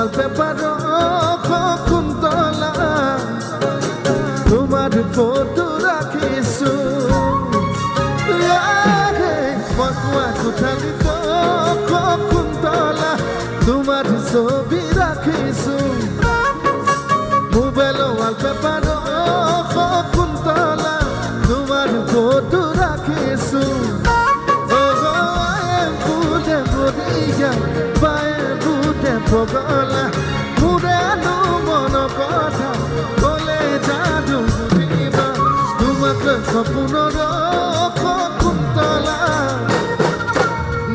wallpaper Shakuntala তোমার photo রাখিছো মকুয়া কোঠালিত Shakuntala তোমার ছবি রাখিছো মোবাইল wallpaper Shakuntala তোমার ফটো রাখিছো পগলা পুরানো মন কথা বলে জাদু বুঝিবা তোমাকে সপোনৰ Shakuntala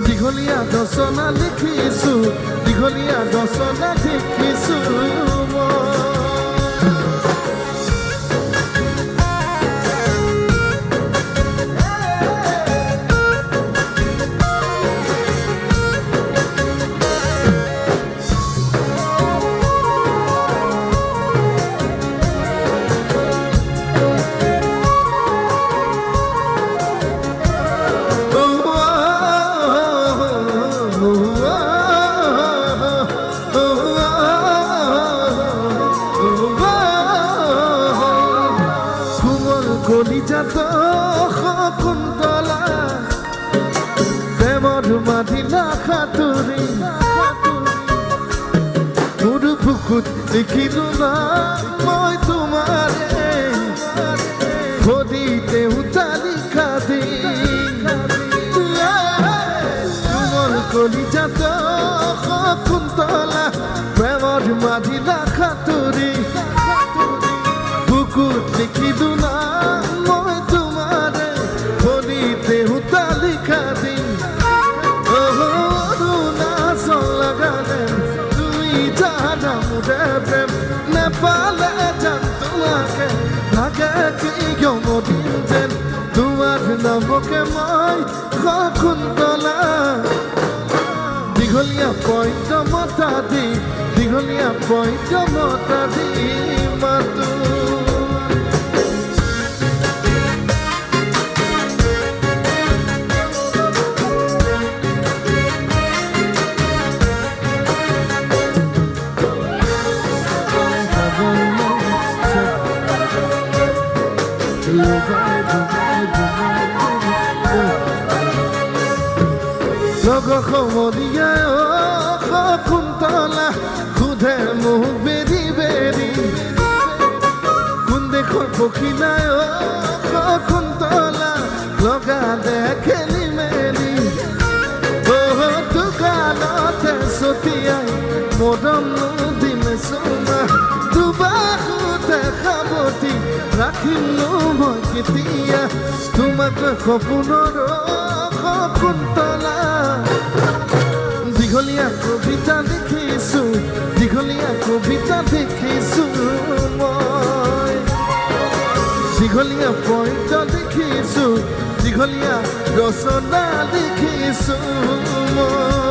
দীঘলীয়া ৰচনা লিখিছো দীঘলীয়া ৰচনা দেখিছো কলিজাত Shakuntala প্ৰেমৰ মাদিনা সাঁতুৰি মোৰ বুকুত লিখিলো না মই তোমাৰে খদিতে উতালিখা দি তোমাৰ কলিজাত Shakuntala প্ৰেমৰ মাদিনা সাঁতুৰি বুকুত লিখিলো না নেপালে যান তোমাকে ভাগে কি মদিন যেন তোমার নামকে মই Shakuntala দীঘলীয়া পইণ্ট মতা দি দীঘলীয়া পইণ্ট মতা দি মাতো সমলিয়াই Shakuntala খুদে মুখ বেৰি বেৰি কোন দেশৰ পক্ষী নাই Shakuntala লগা দেখেলি মেলি দোকানতে ছটিয়াই মৰম দিলে চুমা দুবাহুতে সাৱটি ৰাখিলো মই কেতিয়া তোমাক সপোনৰ Shakuntala দীঘলীয়া কবিতা লিখিছো দীঘলীয়া কবিতা দেখিছো মই দীঘলীয়া পইণ্ট লিখিছো দীঘলীয়া ৰচনা লিখিছো মই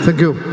Thank you.